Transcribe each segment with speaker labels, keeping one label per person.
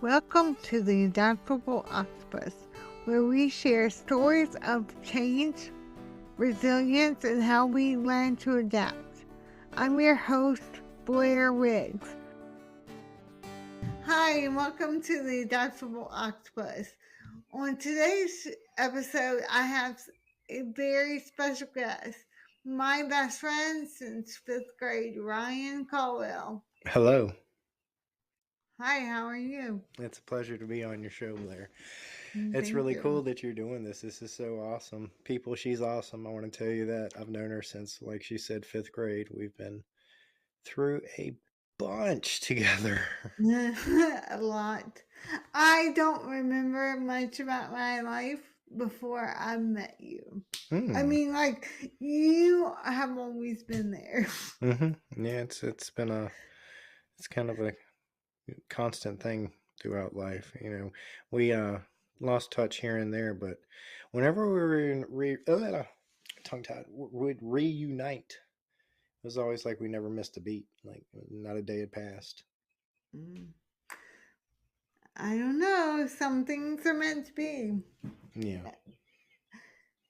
Speaker 1: Welcome to the Adaptable Octopus, where we share stories of change, resilience, and how we learn to adapt. I'm your host, Blair Riggs. Hi, and welcome to the Adaptable Octopus. On today's episode, I have a very special guest, my best friend since fifth grade, Ryan Caldwell.
Speaker 2: Hello.
Speaker 1: Hi, how are you?
Speaker 2: It's a pleasure to be on your show, Blair. It's
Speaker 1: Thank
Speaker 2: really
Speaker 1: you.
Speaker 2: cool that you're doing this. This is so awesome. People, she's awesome. I want to tell you that. I've known her since, like she said, fifth grade. We've been through a bunch together.
Speaker 1: A lot. I don't remember much about my life before I met you. I mean, like, you have always been there.
Speaker 2: Yeah, it's kind of a constant thing throughout life. We lost touch here and there, but whenever we were tongue tied, we'd reunite. It was always like we never missed a beat. Like not a day had passed.
Speaker 1: I don't know. Some things are meant to be.
Speaker 2: Yeah.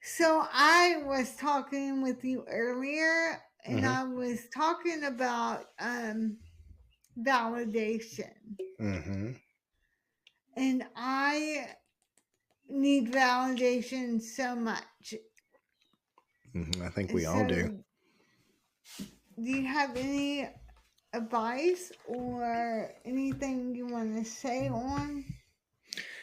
Speaker 1: So I was talking with you earlier, and I was talking about validation. And I need validation so much.
Speaker 2: I think we all do.
Speaker 1: Do you have any advice or anything you want to say on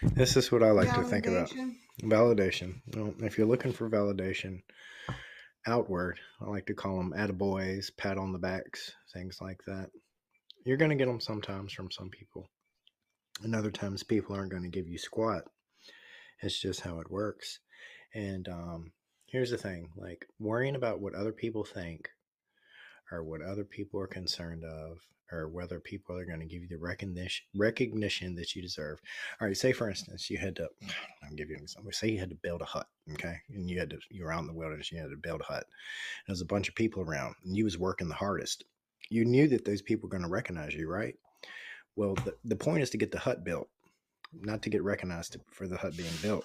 Speaker 2: This is what I like to think about.
Speaker 1: validation?
Speaker 2: Validation. Well, if you're looking for validation outward, I like to call them attaboys, pat on the backs, things like that. You're going to get them sometimes from some people. And other times people aren't going to give you squat. It's just how it works. And here's the thing, like worrying about what other people think or what other people are concerned of or whether people are going to give you the recognition that you deserve. All right, say for instance, you had to, I'll give you an example. Say you had to build a hut, okay? And you were out in the wilderness, you had to build a hut. And there's a bunch of people around and you was working the hardest. You knew that those people were going to recognize you, right? Well, the point is to get the hut built, not to get recognized for the hut being built.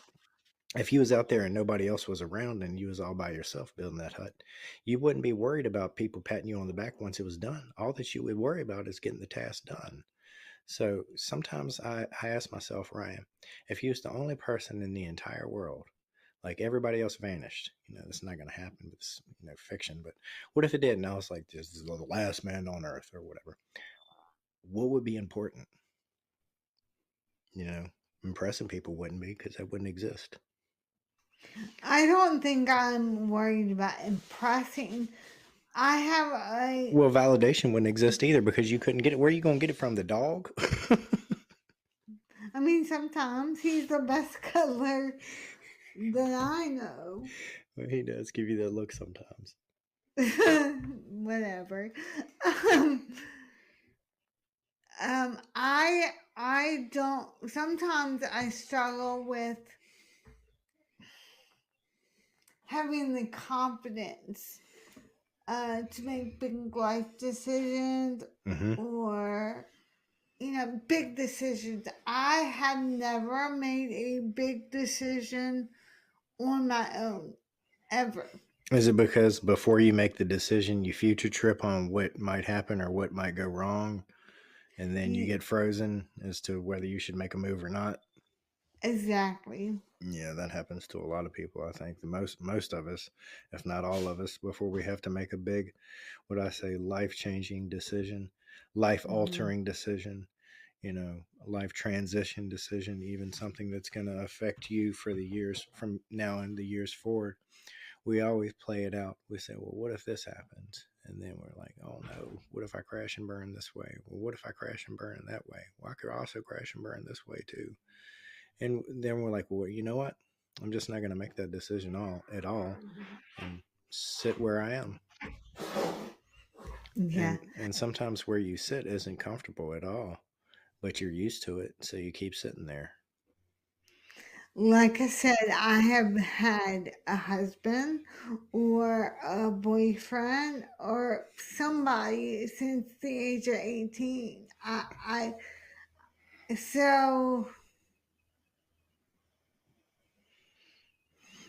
Speaker 2: If you was out there and nobody else was around and you was all by yourself building that hut, you wouldn't be worried about people patting you on the back once it was done. All that you would worry about is getting the task done. So sometimes I ask myself, Ryan, if you was the only person in the entire world, like everybody else vanished, that's not going to happen with this, fiction, but what if it did? And I was like, this is the last man on earth or whatever. What would be important? Impressing people wouldn't be because that wouldn't exist.
Speaker 1: I don't think I'm worried about impressing. I have a.
Speaker 2: Well, validation wouldn't exist either because you couldn't get it. Where are you going to get it from? The dog?
Speaker 1: I mean, sometimes he's the best cuddler that I know.
Speaker 2: Well, he does give you that look sometimes.
Speaker 1: Whatever. I don't. Sometimes I struggle with having the confidence to make big life decisions or big decisions. I have never made a big decision on my own ever.
Speaker 2: Is it because before you make the decision, you future trip on what might happen or what might go wrong, and then you get frozen as to whether you should make a move or not?
Speaker 1: Exactly.
Speaker 2: Yeah, that happens to a lot of people. I think the most of us, if not all of us, before we have to make a big, what I say, life-changing decision, life-altering decision, life transition decision, even something that's going to affect you for the years from now and the years forward. We always play it out. We say, well, what if this happens? And then we're like, oh no, what if I crash and burn this way? Well, what if I crash and burn that way? Well, I could also crash and burn this way too. And then we're like, well, you know what? I'm just not going to make that decision at all and sit where I am.
Speaker 1: Yeah.
Speaker 2: And sometimes where you sit isn't comfortable at all, but you're used to it. So you keep sitting there.
Speaker 1: Like I said, I have had a husband or a boyfriend or somebody since the age of 18. So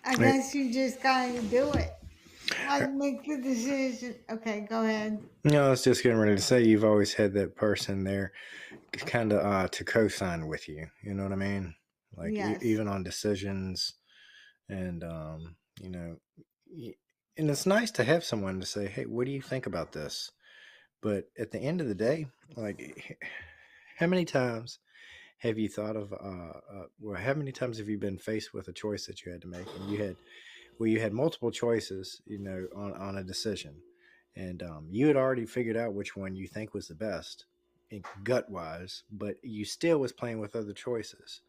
Speaker 1: I
Speaker 2: Right.
Speaker 1: guess you just gotta do it. Like make the decision. Okay, go ahead.
Speaker 2: No, I was just getting ready to say you've always had that person there kind of to co-sign with you. You know what I mean? Like
Speaker 1: Yes.
Speaker 2: even on decisions and and it's nice to have someone to say, "Hey, what do you think about this?" But at the end of the day, like how many times have you thought of well, how many times have you been faced with a choice that you had to make and you had multiple choices, on a decision, and you had already figured out which one you think was the best, gut wise, but you still was playing with other choices.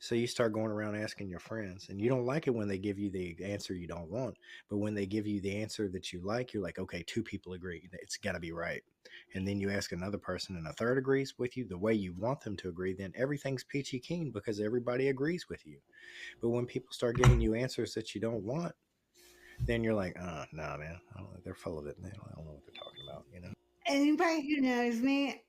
Speaker 2: So you start going around asking your friends, and you don't like it when they give you the answer you don't want. But when they give you the answer that you like, you're like, okay, two people agree. It's got to be right. And then you ask another person, and a third agrees with you the way you want them to agree. Then everything's peachy keen because everybody agrees with you. But when people start giving you answers that you don't want, then you're like, nah, man, they're full of it. I don't know what they're talking about.
Speaker 1: Anybody who knows me,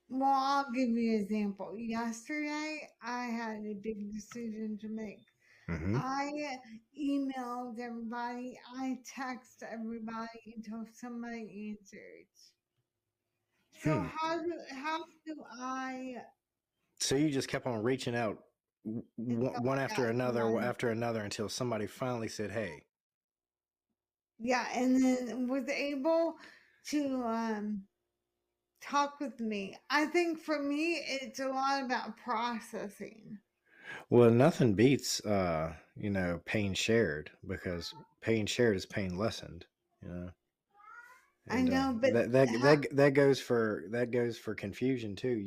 Speaker 1: well, I'll give you an example. Yesterday, I had a big decision to make.
Speaker 2: Mm-hmm.
Speaker 1: I emailed everybody, I texted everybody until somebody answers. So
Speaker 2: Hmm.
Speaker 1: how do I
Speaker 2: So you just kept on reaching out
Speaker 1: until
Speaker 2: one
Speaker 1: I got somebody?
Speaker 2: after another until somebody finally said, "Hey."
Speaker 1: Yeah, and then was able to talk with me. I think for me, it's a lot about processing.
Speaker 2: Well, nothing beats pain shared, because pain shared is pain lessened. You know,
Speaker 1: I
Speaker 2: and
Speaker 1: know, but
Speaker 2: that goes for confusion too.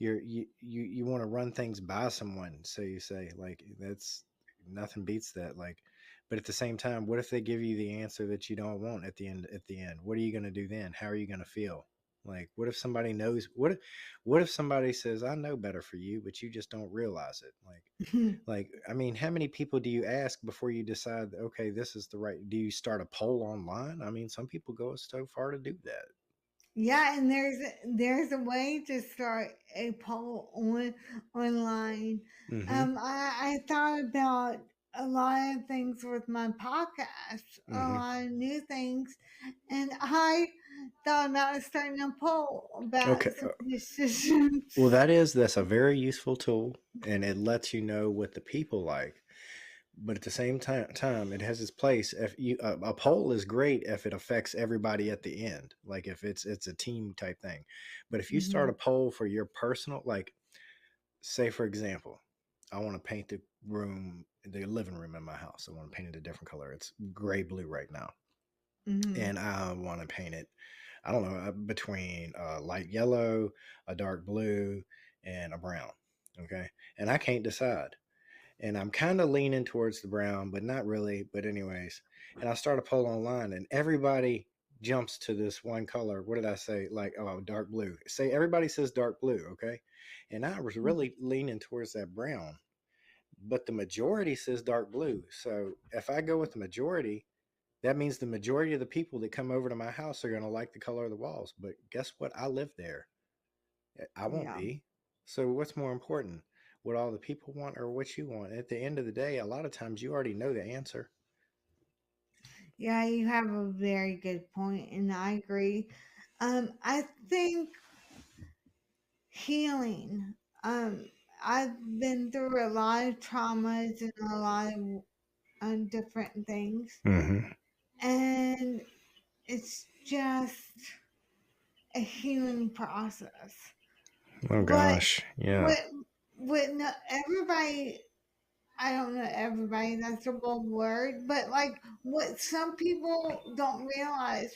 Speaker 2: You want to run things by someone, so you say, like, that's nothing beats that, like, but at the same time, what if they give you the answer that you don't want at the end? What are you going to do then? How are you going to feel? Like, what if somebody knows, what if somebody says, I know better for you, but you just don't realize it? Like, I mean, how many people do you ask before you decide, okay, this is the right? Do you start a poll online? I mean, some people go so far to do that.
Speaker 1: yeah, and there's a way to start a poll online.
Speaker 2: Mm-hmm.
Speaker 1: I thought about a lot of things with my podcast, a
Speaker 2: Mm-hmm.
Speaker 1: lot of new things, and I thought about starting a poll about
Speaker 2: Okay.
Speaker 1: some decisions.
Speaker 2: Well, that's a very useful tool, and it lets you know what the people like. But at the same time, it has its place. If a poll is great if it affects everybody at the end, like if it's a team type thing. But if you start
Speaker 1: Mhm,
Speaker 2: a poll for your personal, like, say for example, I want to paint the living room in my house. I want to paint it a different color. It's gray blue right now,
Speaker 1: mhm.
Speaker 2: and I want to paint it, I don't know, between a light yellow, a dark blue, and a brown. Okay. And I can't decide. And I'm kind of leaning towards the brown, but not really. But, anyways, and I start a poll online, and everybody jumps to this one color. What did I say? Like, oh, dark blue. Say everybody says dark blue. Okay. And I was really leaning towards that brown, but the majority says dark blue. So if I go with the majority, that means the majority of the people that come over to my house are going to like the color of the walls. But guess what? I live there. I won't
Speaker 1: Yeah.
Speaker 2: be. So what's more important? What all the people want or what you want? At the end of the day, a lot of times you already know the answer.
Speaker 1: Yeah, you have a very good point, and I agree. I think healing. I've been through a lot of traumas and a lot of different things,
Speaker 2: Mm-hmm.
Speaker 1: and it's just a healing process.
Speaker 2: Oh
Speaker 1: But
Speaker 2: gosh, yeah.
Speaker 1: what not everybody, I don't know everybody, that's a bold word, but like what some people don't realize,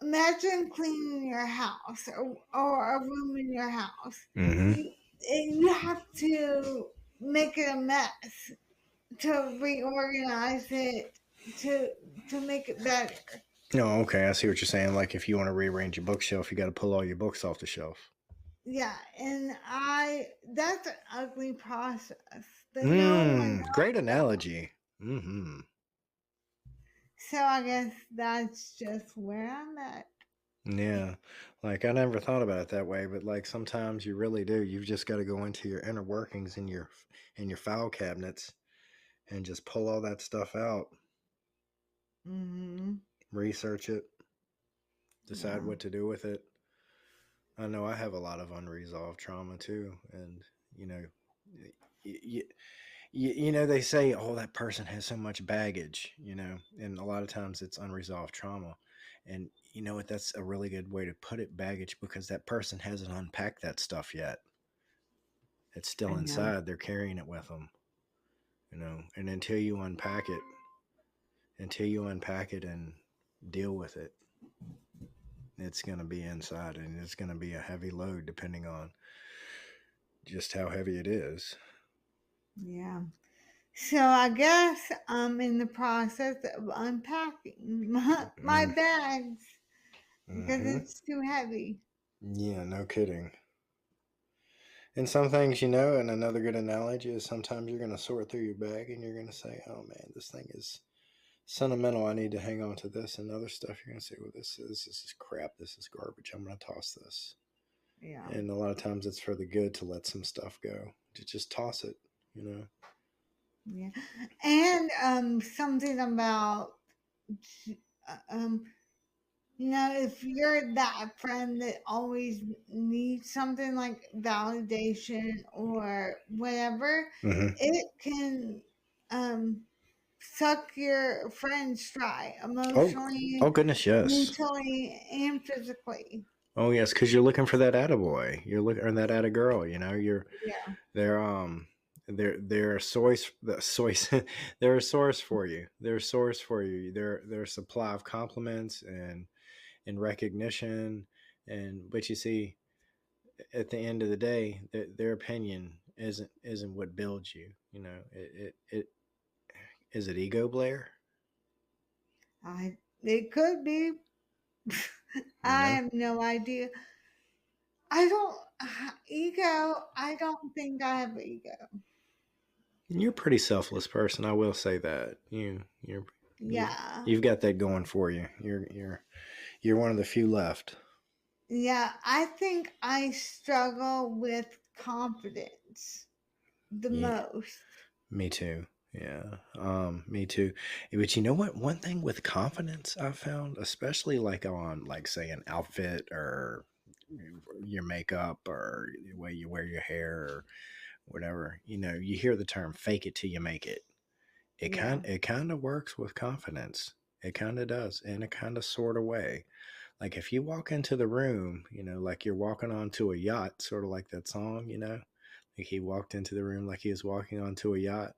Speaker 1: imagine cleaning your house or a room in your house.
Speaker 2: Mm-hmm.
Speaker 1: You have to make it a mess to reorganize it to to make it better.
Speaker 2: No, okay, I see what you're saying. Like, if you want to rearrange your bookshelf, you got to pull all your books off the shelf.
Speaker 1: Yeah, and I that's an ugly process that no one
Speaker 2: Great
Speaker 1: wants to.
Speaker 2: analogy. Mm-hmm.
Speaker 1: So I guess that's just where I'm at.
Speaker 2: Yeah. Like I never thought about it that way, but like sometimes you really do. You've just got to go into your inner workings in your file cabinets and just pull all that stuff out,
Speaker 1: Mm-hmm.
Speaker 2: research it, decide
Speaker 1: Yeah.
Speaker 2: what to do with it. I know I have a lot of unresolved trauma too, and you know, you, they say, oh, that person has so much baggage, and a lot of times it's unresolved trauma. And you know what? That's a really good way to put it, baggage, because that person hasn't unpacked that stuff yet. It's
Speaker 1: I
Speaker 2: still
Speaker 1: know.
Speaker 2: inside. They're carrying it with them, and until you unpack it and deal with it, it's going to be inside, and it's going to be a heavy load depending on just how heavy it is.
Speaker 1: Yeah. So I guess I'm in the process of unpacking my
Speaker 2: Mm,
Speaker 1: bags because
Speaker 2: hmm
Speaker 1: it's too heavy.
Speaker 2: Yeah, no kidding. And some things, and another good analogy is sometimes you're going to sort through your bag and you're going to say, oh man, this thing is sentimental. I need to hang on to this. And other stuff, you're going to say, well, this is crap. This is garbage. I'm going to toss this.
Speaker 1: Yeah.
Speaker 2: And a lot of times it's for the good to let some stuff go, to just toss it.
Speaker 1: Yeah. And something about um if you're that friend that always needs something like validation or whatever,
Speaker 2: hmm
Speaker 1: it can um suck your friends dry
Speaker 2: Oh,
Speaker 1: emotionally,
Speaker 2: oh goodness, yes.
Speaker 1: mentally, and physically.
Speaker 2: Oh yes, because you're looking for that attaboy. You're looking or that attagirl.
Speaker 1: Yeah.
Speaker 2: They're they're a source. The source. They're a source for you. They're a source for you. They're a supply of compliments and recognition. And but you see, at the end of the day, their opinion isn't what builds you. It is it ego, Blair.
Speaker 1: It could be.
Speaker 2: You
Speaker 1: I
Speaker 2: know,
Speaker 1: have no idea. I don't ego. I don't think I have ego.
Speaker 2: you're a pretty selfless person. I will say that you
Speaker 1: Yeah.
Speaker 2: you've got that going for you. You're one of the few left.
Speaker 1: Yeah, I think I struggle with confidence the
Speaker 2: Yeah,
Speaker 1: most.
Speaker 2: me too. Yeah, me too. But you know what? One thing with confidence I've found, especially like on, like, say, an outfit or your makeup or the way you wear your hair or whatever, you hear the term "fake it till you make it."
Speaker 1: Yeah.
Speaker 2: It kind of works with confidence. It kind of does in a kind of sort of way. Like if you walk into the room, like you're walking onto a yacht, sort of like that song, like he walked into the room like he was walking onto a yacht.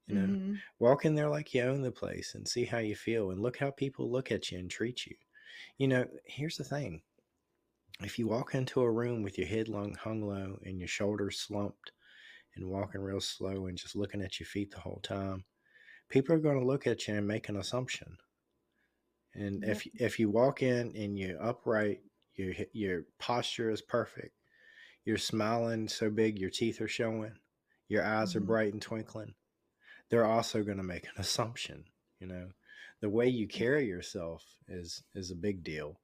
Speaker 2: You know,
Speaker 1: Mhm.
Speaker 2: walk in there like you own the place and see how you feel and look how people look at you and treat you. Here's the thing. If you walk into a room with your head hung low and your shoulders slumped and walking real slow and just looking at your feet the whole time, people are going to look at you and make an assumption. And
Speaker 1: Yep.
Speaker 2: if you walk in and you're upright, your posture is perfect, you're smiling so big your teeth are showing, your eyes are
Speaker 1: Mhm.
Speaker 2: bright and twinkling, they're also going to make an assumption. You know, the way you carry yourself is a big deal.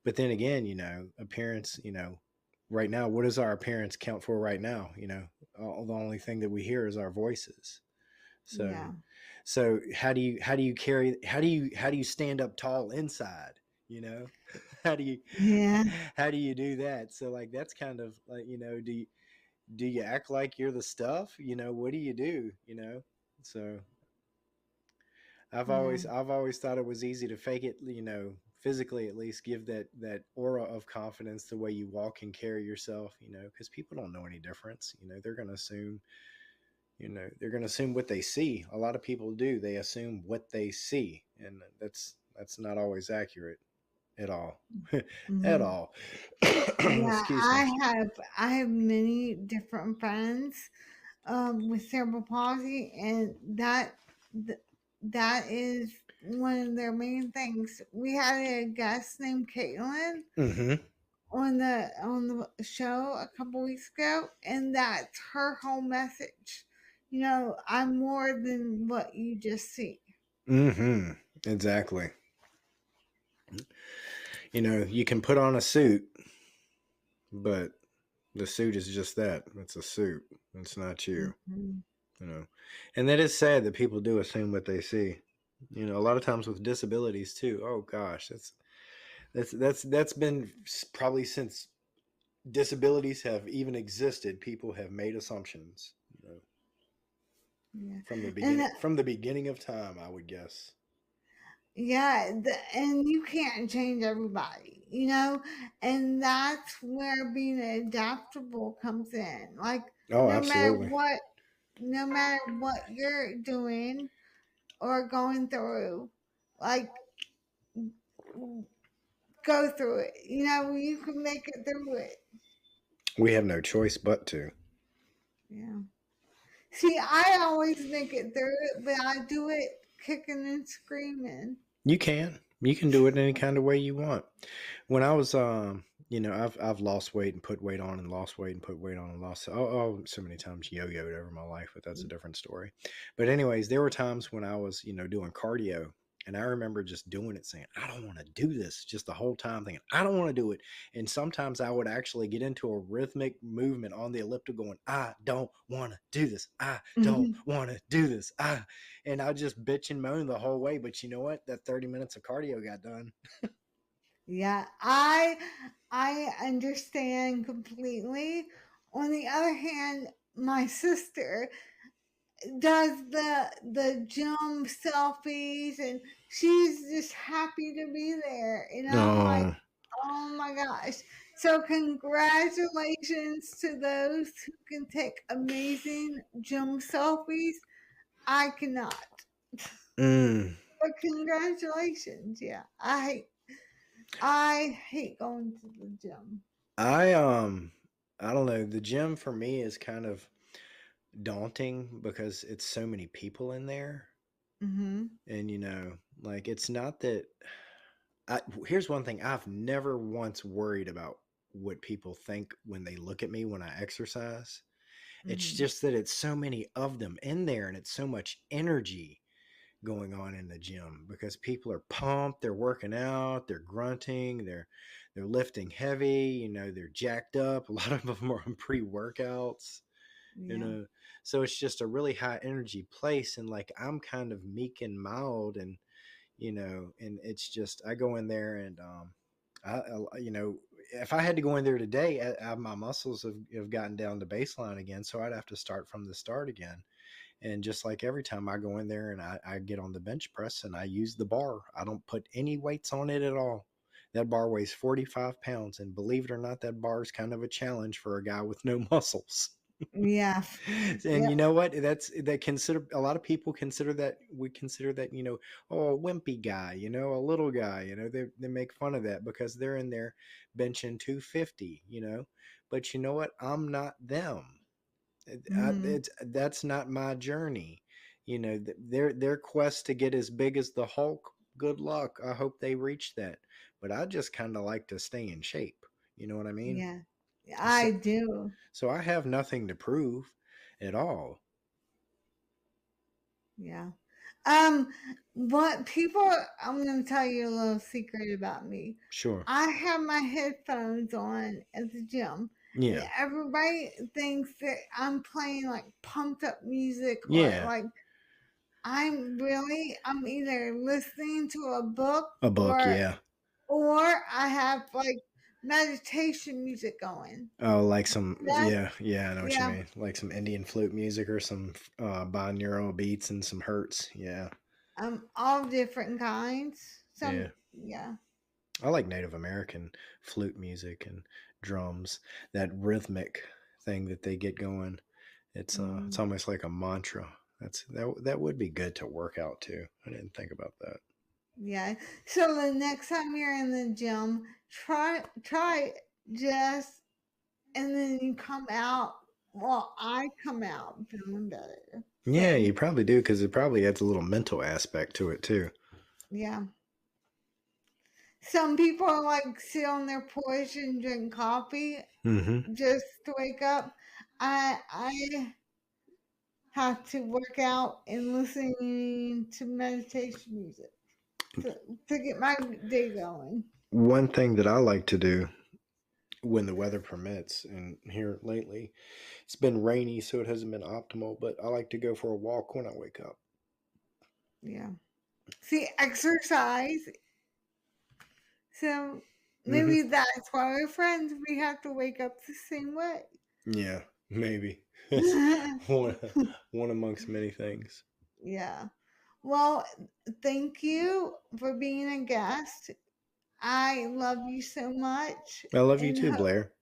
Speaker 2: But then again, appearance. Right now, what does our appearance count for? Right now, the only thing that we hear is our voices. So
Speaker 1: Yeah.
Speaker 2: how do you stand up tall inside? You know, how do you
Speaker 1: Yeah.
Speaker 2: how do you do that? So like that's kind of like do you act like you're the stuff? What do you do? So
Speaker 1: Yeah.
Speaker 2: I've always thought it was easy to fake it, physically at least, give that aura of confidence the way you walk and carry yourself, because people don't know any difference. They're going to assume what they see. A lot of people do. They assume what they see, and that's not always accurate at all. At
Speaker 1: Mhm.
Speaker 2: all.
Speaker 1: Yeah,
Speaker 2: Excuse me.
Speaker 1: I have many different friends with cerebral palsy, and th- that is one of their main things. We had a guest named Caitlin
Speaker 2: Mm-hmm.
Speaker 1: on the show a couple weeks ago, and that's her whole message. I'm more than what you just see.
Speaker 2: Mm-hmm. Exactly. You can put on a suit, but the suit is just that. It's a suit. It's not you.
Speaker 1: Mhm.
Speaker 2: You know, and that is sad that people do assume what they see. A lot of times with disabilities too. Oh gosh, that's been probably since disabilities have even existed. People have made assumptions.
Speaker 1: Yeah.
Speaker 2: From the
Speaker 1: And
Speaker 2: beginning of time, I would guess.
Speaker 1: yeah, and you can't change everybody, and that's where being adaptable comes in. Like
Speaker 2: Oh,
Speaker 1: no matter
Speaker 2: absolutely.
Speaker 1: what, no matter what you're doing or going through, like go through it. You can make it through it.
Speaker 2: We have no choice but to.
Speaker 1: Yeah. See, I always make it through it, but I do it kicking and screaming.
Speaker 2: You can. You can do it any kind of way you want. When I was, I've lost weight and put weight on and lost weight and put weight on and lost. So many times yo-yoed over my life, but that's a different story. But anyways, there were times when I was, doing cardio, and I remember just doing it, saying, "I don't want to do this," just the whole time thinking, "I don't want to do it." And sometimes I would actually get into a rhythmic movement on the elliptical, going, "I don't want to do this. I don't want to do this. And I just bitch and moan the whole way. But you know what? That 30 minutes of cardio got done.
Speaker 1: Yeah, I understand completely. On the other hand, my sister does the gym selfies, and she's just happy to be there. I'm like,
Speaker 2: Oh,
Speaker 1: oh my gosh. So congratulations to those who can take amazing gym selfies. I cannot.
Speaker 2: mm.
Speaker 1: But congratulations. Yeah. I hate going to the gym.
Speaker 2: I um I don't know. The gym for me is kind of daunting because it's so many people in there.
Speaker 1: Mm-hmm.
Speaker 2: And like it's not that here's one thing. I've never once worried about what people think when they look at me when I exercise. It's
Speaker 1: Mm-hmm.
Speaker 2: just that it's so many of them in there and it's so much energy going on in the gym because people are pumped, they're working out, they're grunting, they're lifting heavy, they're jacked up. A lot of them are on pre-workouts, you
Speaker 1: Yeah.
Speaker 2: know. So it's just a really high energy place, and like I'm kind of meek and mild, and and it's just I go in there and if I had to go in there today, my muscles have gotten down to baseline again, so I'd have to start from the start again. And just like every time I go in there and I get on the bench press and I use the bar, I don't put any weights on it at all. That bar weighs 45 pounds. And believe it or not, that bar is kind of a challenge for a guy with no muscles.
Speaker 1: Yeah.
Speaker 2: And
Speaker 1: Yep.
Speaker 2: you know what? That consider a lot of people consider that we consider that, oh, a wimpy guy, a little guy, they make fun of that because they're in there benching 250, But you know what? I'm not them.
Speaker 1: Mm-hmm.
Speaker 2: That's not my journey. Their quest to get as big as the Hulk. Good luck. I hope they reach that. But I just kind of like to stay in shape. You know what I mean?
Speaker 1: Yeah.
Speaker 2: So,
Speaker 1: I do.
Speaker 2: so I have nothing to prove at all.
Speaker 1: Yeah. What people, I'm going to tell you a little secret about me.
Speaker 2: Sure.
Speaker 1: I have my headphones on at the gym, and
Speaker 2: Yeah.
Speaker 1: everybody thinks that I'm playing like pumped up music, or
Speaker 2: Yeah.
Speaker 1: like I'm either listening to a book,
Speaker 2: A book.
Speaker 1: or
Speaker 2: Yeah.
Speaker 1: I have like meditation music going.
Speaker 2: Oh, like some.
Speaker 1: That's
Speaker 2: Yeah. Yeah. I know what you
Speaker 1: yeah,
Speaker 2: mean. Like some Indian flute music or some binaural beats and some hertz. Yeah.
Speaker 1: all different kinds.
Speaker 2: Yeah.
Speaker 1: Some yeah.
Speaker 2: I like Native American flute music and drums. That rhythmic thing that they get going. It's
Speaker 1: Mm.
Speaker 2: almost like a mantra. That would be good to work out too. I didn't think about that.
Speaker 1: Yeah. So the next time you're in the gym, try it, just, and then you come out. Well, I come out feeling better.
Speaker 2: Yeah,
Speaker 1: So
Speaker 2: you probably do because it probably adds a little mental aspect to it too.
Speaker 1: yeah. Some people like sit on their porch and drink coffee
Speaker 2: Mm-hmm.
Speaker 1: just to wake up. I have to work out and listening to meditation music to, to get my day going.
Speaker 2: One thing that I like to do when the weather permits, and here lately it's been rainy, so it hasn't been optimal, but I like to go for a walk when I wake up.
Speaker 1: Yeah. See, exercise. So
Speaker 2: Hmm.
Speaker 1: maybe that's why we're friends. We have to wake up the same way.
Speaker 2: Yeah, maybe. one, one amongst many things.
Speaker 1: Yeah. Well, thank you for being a guest. I love you so much.
Speaker 2: I love you
Speaker 1: And
Speaker 2: too, Blair.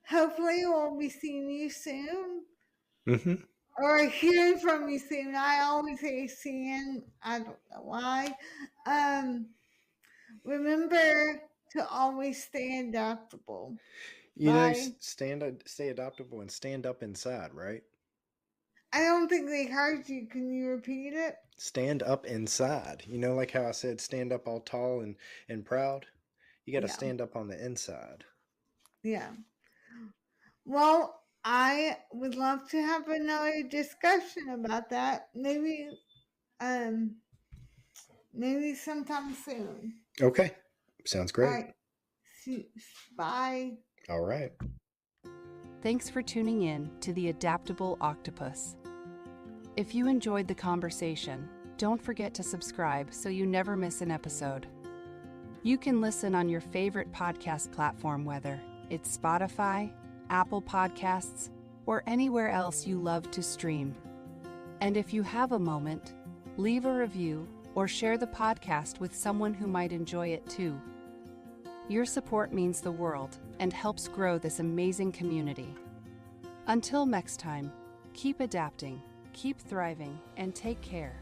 Speaker 1: hopefully, we'll be seeing you soon
Speaker 2: Hmm.
Speaker 1: or hearing from you soon. I always say seeing, I don't know why. Um, remember to always stay adaptable. Bye.
Speaker 2: Stay adaptable and stand up inside, right?
Speaker 1: I don't think they heard you. Can you repeat it?
Speaker 2: Stand up inside. Like how I said, stand up all tall and proud. You got to
Speaker 1: Yeah.
Speaker 2: stand up on the inside.
Speaker 1: Yeah. Well, I would love to have another discussion about that. Um, maybe sometime soon.
Speaker 2: Okay. Sounds
Speaker 1: All
Speaker 2: great.
Speaker 1: right. See, bye.
Speaker 2: All right.
Speaker 3: Thanks for tuning in to the Adaptable Octopus. If you enjoyed the conversation, don't forget to subscribe so you never miss an episode. You can listen on your favorite podcast platform, whether it's Spotify, Apple Podcasts, or anywhere else you love to stream. And if you have a moment, leave a review or share the podcast with someone who might enjoy it too. Your support means the world and helps grow this amazing community. Until next time, keep adapting, keep thriving, and take care.